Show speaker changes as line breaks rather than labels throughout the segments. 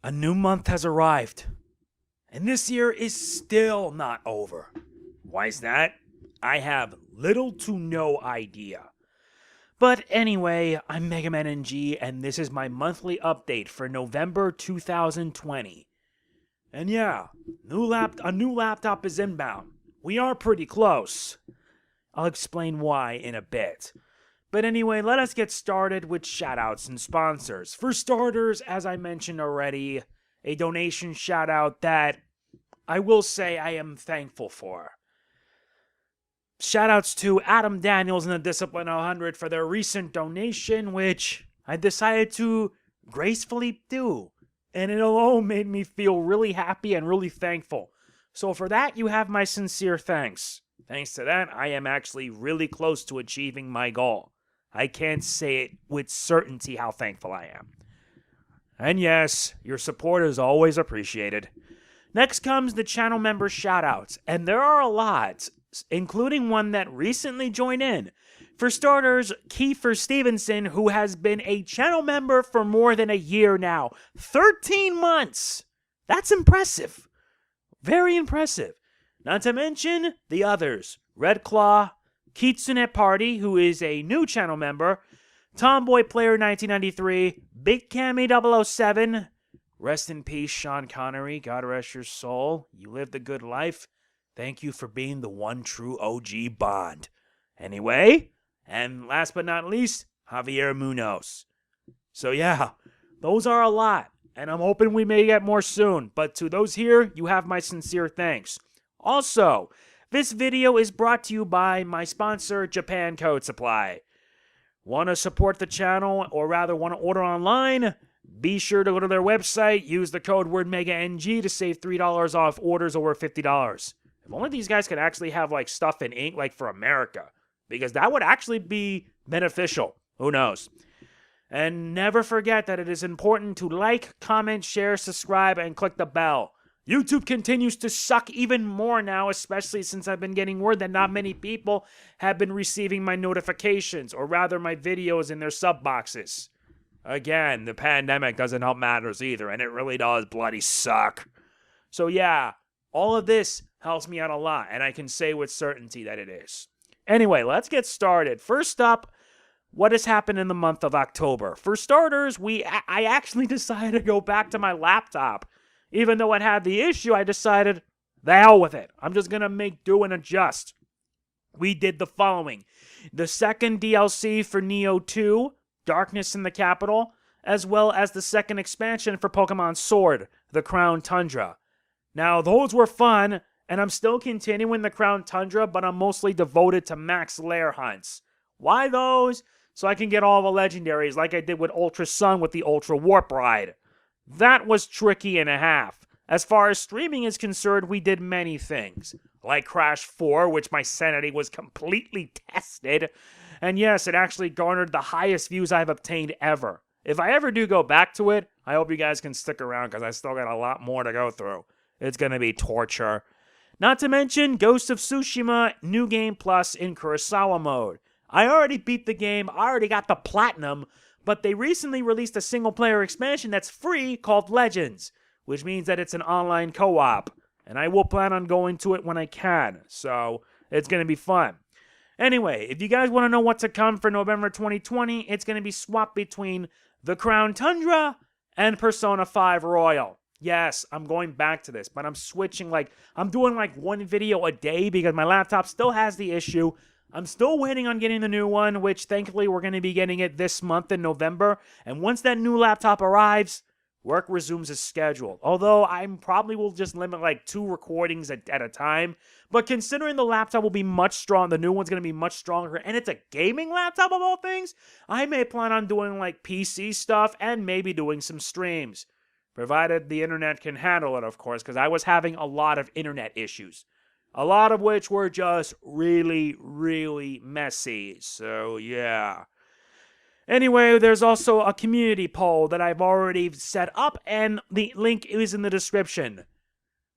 A new month has arrived, and this year is still not over. Why is that? I have little to no idea. But anyway, I'm MegamanNG, and this is my monthly update for November 2020. And yeah, a new laptop is inbound. We are pretty close. I'll explain why in a bit. But anyway, let us get started with shoutouts and sponsors. For starters, as I mentioned already, a donation shoutout that I will say I am thankful for. Shoutouts to Adam Daniels and the Discipline 100 for their recent donation, which I decided to gracefully do. And it alone made me feel really happy and really thankful. So for that, you have my sincere thanks. Thanks to that, I am actually really close to achieving my goal. I can't say it with certainty how thankful I am. And yes, your support is always appreciated. Next comes the channel member shoutouts, and there are a lot, including one that recently joined in. For starters, Kiefer Stevenson, who has been a channel member for more than a year now. 13 months! That's impressive. Very impressive. Not to mention the others. Red Claw, Kitsune Party, who is a new channel member, Tomboy Player 1993, Big Cammy 007, rest in peace Sean Connery, God rest your soul, you lived a good life, thank you for being the one true OG Bond. Anyway, and last but not least, Javier Munoz. So yeah, those are a lot, and I'm hoping we may get more soon, but to those here, you have my sincere thanks. Also, this video is brought to you by my sponsor, Japan Code Supply. Want to support the channel, or rather want to order online? Be sure to go to their website, use the code word MegaNG to save $3 off orders over $50. If only these guys could actually have like stuff in ink like for America, because that would actually be beneficial. Who knows? And never forget that it is important to like, comment, share, subscribe, and click the bell. YouTube continues to suck even more now, especially since I've been getting word that not many people have been receiving my notifications, or rather my videos in their sub boxes. Again, the pandemic doesn't help matters either, and it really does bloody suck. So yeah, all of this helps me out a lot, and I can say with certainty that it is. Anyway, let's get started. First up, what has happened in the month of October? For starters, I actually decided to go back to my laptop. Even though it had the issue, I decided, the hell with it. I'm just going to make do and adjust. We did the following. The second DLC for Nioh 2, Darkness in the Capital, as well as the second expansion for Pokemon Sword, the Crown Tundra. Now, those were fun, and I'm still continuing the Crown Tundra, but I'm mostly devoted to max lair hunts. Why those? So I can get all the legendaries like I did with Ultra Sun with the Ultra Warp Ride. That was tricky and a half. As far as streaming is concerned, we did many things. Like Crash 4, which my sanity was completely tested. And yes, it actually garnered the highest views I've obtained ever. If I ever do go back to it, I hope you guys can stick around because I still got a lot more to go through. It's going to be torture. Not to mention Ghost of Tsushima New Game Plus in Kurosawa Mode. I already beat the game, I already got the platinum, but they recently released a single-player expansion that's free called Legends, which means that it's an online co-op, and I will plan on going to it when I can, so it's going to be fun. Anyway, if you guys want to know what to come for November 2020, it's going to be swapped between the Crown Tundra and Persona 5 Royal. Yes, I'm going back to this, but I'm switching, I'm doing one video a day because my laptop still has the issue. I'm still waiting on getting the new one, which thankfully we're going to be getting it this month in November. And once that new laptop arrives, work resumes as scheduled. Although I probably will just limit 2 recordings at a time. But considering the laptop will be much stronger, the new one's going to be much stronger, and it's a gaming laptop of all things, I may plan on doing PC stuff and maybe doing some streams. Provided the internet can handle it, of course, because I was having a lot of internet issues. A lot of which were just really, really messy. So, yeah. Anyway, there's also a community poll that I've already set up, and the link is in the description.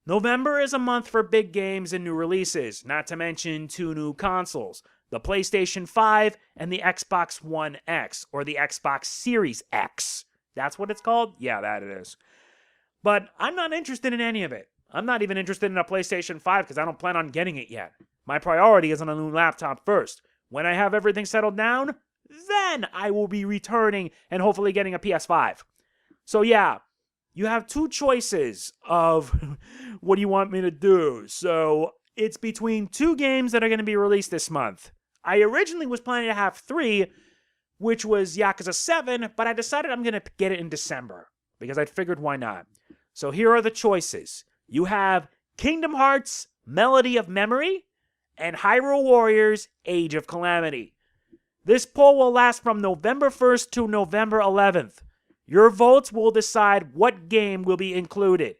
November is a month for big games and new releases, not to mention 2 new consoles, the PlayStation 5 and the Xbox One X, or the Xbox Series X. That's what it's called? Yeah, that it is. But I'm not interested in any of it. I'm not even interested in a PlayStation 5 because I don't plan on getting it yet. My priority is on a new laptop first. When I have everything settled down, then I will be returning and hopefully getting a PS5. So yeah, you have two choices of what do you want me to do. So it's between two games that are going to be released this month. I originally was planning to have three, which was Yakuza 7, but I decided I'm going to get it in December because I figured why not. So here are the choices. You have Kingdom Hearts Melody of Memory and Hyrule Warriors Age of Calamity. This poll will last from November 1st to November 11th. Your votes will decide what game will be included.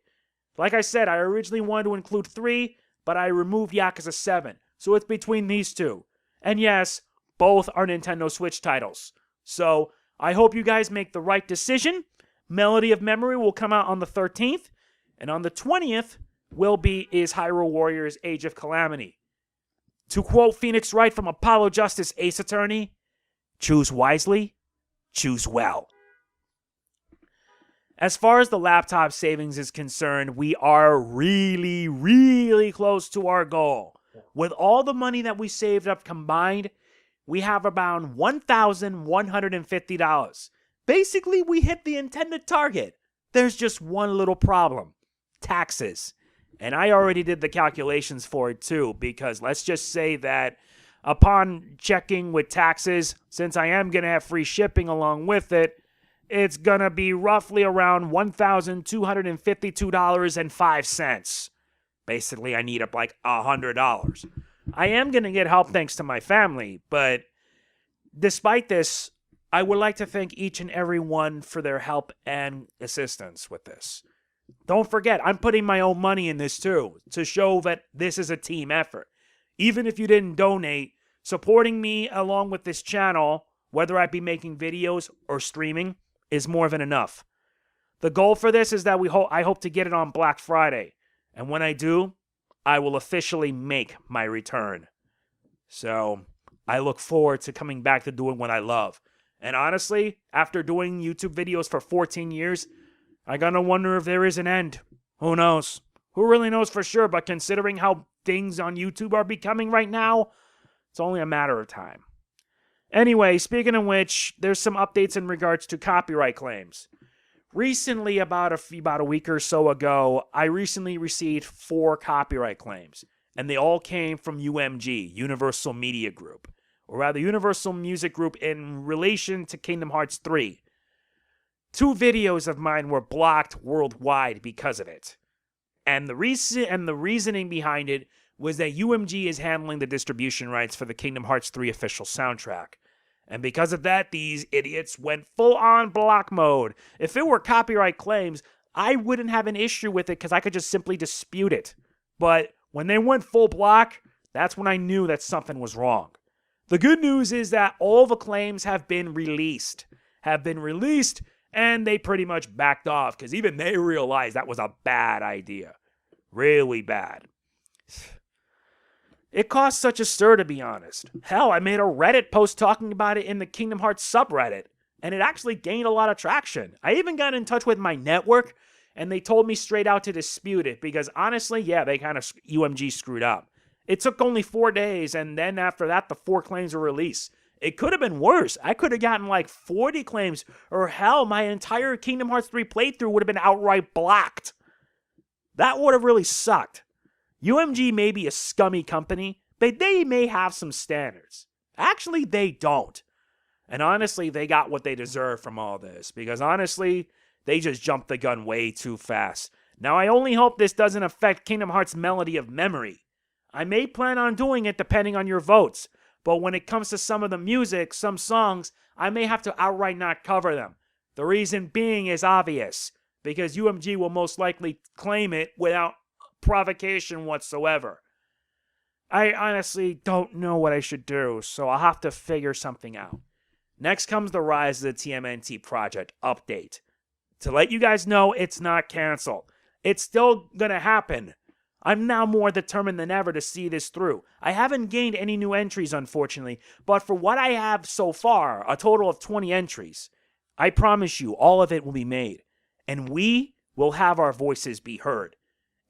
Like I said, I originally wanted to include 3, but I removed Yakuza 7. So it's between these two. And yes, both are Nintendo Switch titles. So I hope you guys make the right decision. Melody of Memory will come out on the 13th. And on the 20th is Hyrule Warriors Age of Calamity. To quote Phoenix Wright from Apollo Justice Ace Attorney, choose wisely, choose well. As far as the laptop savings is concerned, we are really, really close to our goal. With all the money that we saved up combined, we have around $1,150. Basically, we hit the intended target. There's just one little problem. Taxes. And I already did the calculations for it too, because let's just say that upon checking with taxes, since I am going to have free shipping along with it, it's going to be roughly around $1,252.05. Basically, I need up like $100. I am going to get help thanks to my family, but despite this, I would like to thank each and every one for their help and assistance with this. Don't forget, I'm putting my own money in this too, to show that this is a team effort. Even if you didn't donate, supporting me along with this channel, whether I be making videos or streaming, is more than enough. The goal for this is that I hope to get it on Black Friday. And when I do, I will officially make my return. So, I look forward to coming back to doing what I love. And honestly, after doing YouTube videos for 14 years, I gotta wonder if there is an end. Who knows? Who really knows for sure, but considering how things on YouTube are becoming right now, it's only a matter of time. Anyway, speaking of which, there's some updates in regards to copyright claims. Recently, about a week or so ago, I recently received 4 copyright claims, and they all came from UMG, Universal Media Group, or rather Universal Music Group in relation to Kingdom Hearts 3. 2 videos of mine were blocked worldwide because of it. And the reasoning behind it was that UMG is handling the distribution rights for the Kingdom Hearts 3 official soundtrack. And because of that, these idiots went full-on block mode. If it were copyright claims, I wouldn't have an issue with it because I could just simply dispute it. But when they went full block, that's when I knew that something was wrong. The good news is that all the claims have been released. And they pretty much backed off because even they realized that was a bad idea. Really bad. It caused such a stir, to be honest. Hell, I made a Reddit post talking about it in the Kingdom Hearts subreddit, and it actually gained a lot of traction. I even got in touch with my network, and they told me straight out to dispute it because honestly, yeah, they kind of UMG screwed up. It took only 4 days, and then after that, the 4 claims were released. It could have been worse. I could have gotten like 40 claims, or hell, my entire Kingdom Hearts 3 playthrough would have been outright blocked. That would have really sucked. UMG may be a scummy company, but they may have some standards. Actually, they don't. And honestly, they got what they deserve from all this, because honestly, they just jumped the gun way too fast. Now, I only hope this doesn't affect Kingdom Hearts Melody of Memory. I may plan on doing it depending on your votes, but when it comes to some of the music, some songs, I may have to outright not cover them. The reason being is obvious, because UMG will most likely claim it without provocation whatsoever. I honestly don't know what I should do, so I'll have to figure something out. Next comes the Rise of the TMNT project update. To let you guys know, it's not canceled. It's still gonna happen. I'm now more determined than ever to see this through. I haven't gained any new entries, unfortunately, but for what I have so far, a total of 20 entries, I promise you all of it will be made. And we will have our voices be heard.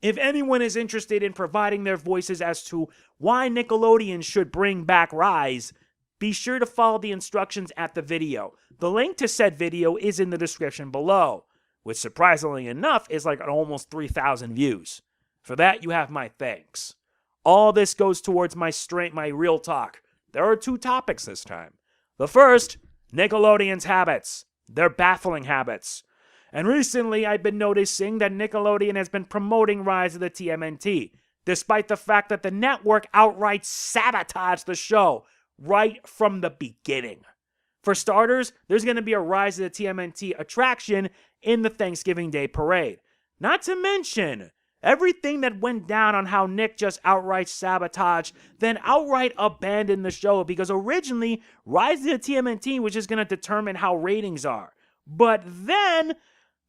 If anyone is interested in providing their voices as to why Nickelodeon should bring back Rise, be sure to follow the instructions at the video. The link to said video is in the description below, which surprisingly enough is like almost 3,000 views. For that, you have my thanks. All this goes towards my real talk. There are 2 topics this time. The first, Nickelodeon's habits. Their baffling habits. And recently, I've been noticing that Nickelodeon has been promoting Rise of the TMNT, despite the fact that the network outright sabotaged the show right from the beginning. For starters, there's going to be a Rise of the TMNT attraction in the Thanksgiving Day parade. Not to mention everything that went down on how Nick just outright sabotaged, then outright abandoned the show, because originally Rise of the TMNT was just going to determine how ratings are. But then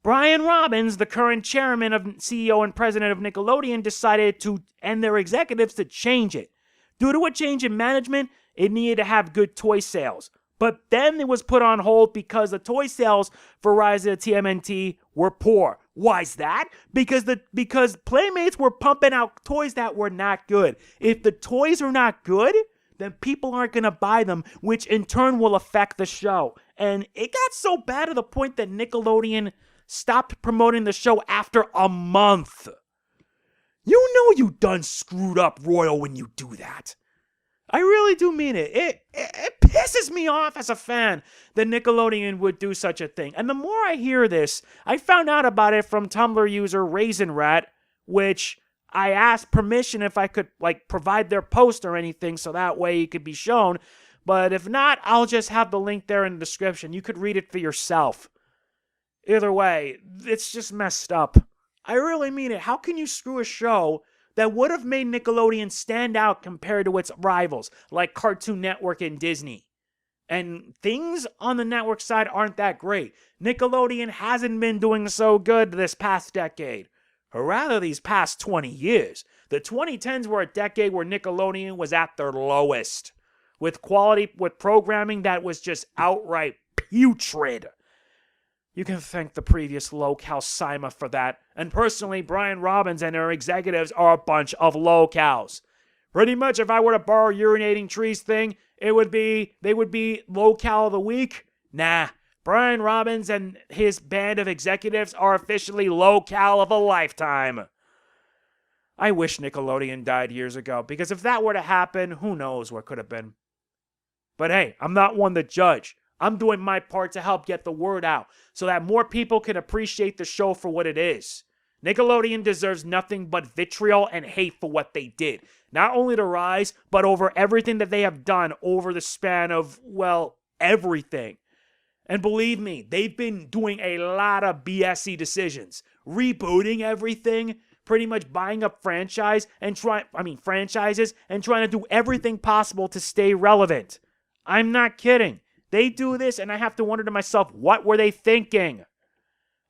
Brian Robbins, the current chairman of CEO and president of Nickelodeon, decided to, and their executives, to change it. Due to a change in management, it needed to have good toy sales. But then it was put on hold because the toy sales for Rise of the TMNT were poor. Why's that? Because Playmates were pumping out toys that were not good. If the toys are not good, then people aren't going to buy them, which in turn will affect the show. And it got so bad to the point that Nickelodeon stopped promoting the show after a month. You know you done screwed up Royal when you do that. I really do mean it. It pisses me off as a fan that Nickelodeon would do such a thing. And the more I hear this, I found out about it from Tumblr user RaisinRat, which I asked permission if I could provide their post or anything so that way it could be shown. But if not, I'll just have the link there in the description. You could read it for yourself. Either way, it's just messed up. I really mean it. How can you screw a show that would have made Nickelodeon stand out compared to its rivals, like Cartoon Network and Disney? And things on the network side aren't that great. Nickelodeon hasn't been doing so good this past decade. Or rather, these past 20 years. The 2010s were a decade where Nickelodeon was at their lowest, with programming that was just outright putrid. You can thank the previous locale Sima for that. And personally, Brian Robbins and their executives are a bunch of locales. Pretty much, if I were to borrow Urinating Trees thing, they would be locale of the week. Nah, Brian Robbins and his band of executives are officially locale of a lifetime. I wish Nickelodeon died years ago, because if that were to happen, who knows what could have been. But hey, I'm not one to judge. I'm doing my part to help get the word out so that more people can appreciate the show for what it is. Nickelodeon deserves nothing but vitriol and hate for what they did. Not only to Rise, but over everything that they have done over the span of, well, everything. And believe me, they've been doing a lot of BS-y decisions. Rebooting everything, pretty much buying up franchises and trying to do everything possible to stay relevant. I'm not kidding. They do this, and I have to wonder to myself, what were they thinking?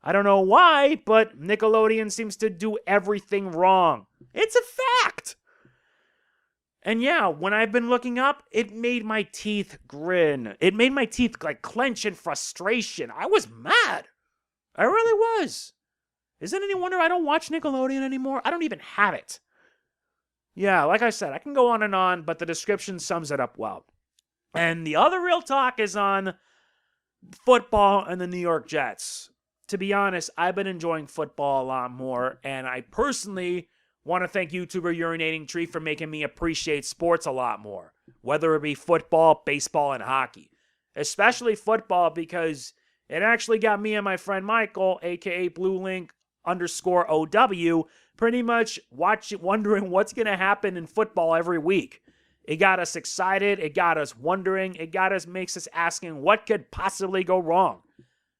I don't know why, but Nickelodeon seems to do everything wrong. It's a fact! And yeah, when I've been looking up, it made my teeth grin. It made my teeth clench in frustration. I was mad. I really was. Is it any wonder I don't watch Nickelodeon anymore? I don't even have it. Yeah, like I said, I can go on, but the description sums it up well. And the other real talk is on football and the New York Jets. To be honest, I've been enjoying football a lot more, and I personally want to thank YouTuber Urinating Tree for making me appreciate sports a lot more, whether it be football, baseball, and hockey. Especially football, because it actually got me and my friend Michael, aka BlueLink_OW, pretty much wondering what's going to happen in football every week. It got us excited, it got us wondering, makes us asking what could possibly go wrong.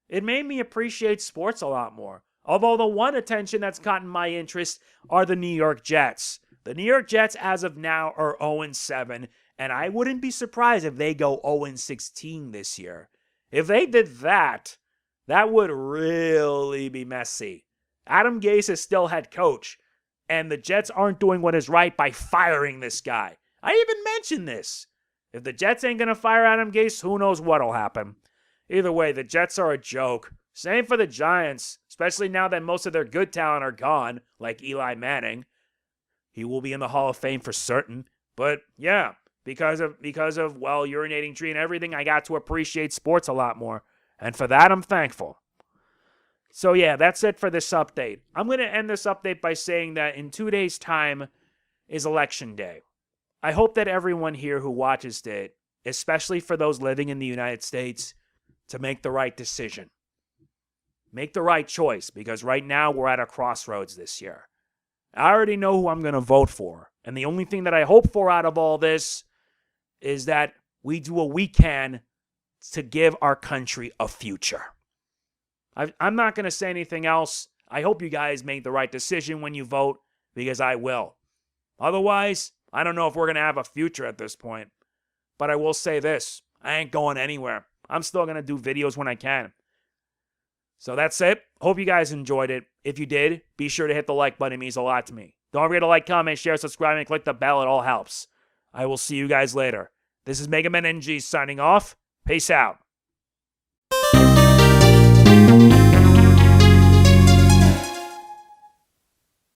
It made me appreciate sports a lot more. Although the one attention that's gotten my interest are the New York Jets. The New York Jets as of now are 0-7, and I wouldn't be surprised if they go 0-16 this year. If they did that, that would really be messy. Adam Gase is still head coach, and the Jets aren't doing what is right by firing this guy. I even mentioned this. If the Jets ain't going to fire Adam Gase, who knows what'll happen. Either way, the Jets are a joke. Same for the Giants, especially now that most of their good talent are gone, like Eli Manning. He will be in the Hall of Fame for certain. But yeah, because of urinating tree and everything, I got to appreciate sports a lot more. And for that, I'm thankful. So yeah, that's it for this update. I'm going to end this update by saying that in 2 days' time is Election Day. I hope that everyone here who watches it, especially for those living in the United States, to make the right decision. Make the right choice, because right now we're at a crossroads this year. I already know who I'm going to vote for, and the only thing that I hope for out of all this is that we do what we can to give our country a future. I'm not going to say anything else. I hope you guys make the right decision when you vote, because I will. Otherwise, I don't know if we're going to have a future at this point. But I will say this, I ain't going anywhere. I'm still going to do videos when I can. So that's it. Hope you guys enjoyed it. If you did, be sure to hit the like button. It means a lot to me. Don't forget to like, comment, share, subscribe, and click the bell. It all helps. I will see you guys later. This is MegamanNG signing off. Peace out.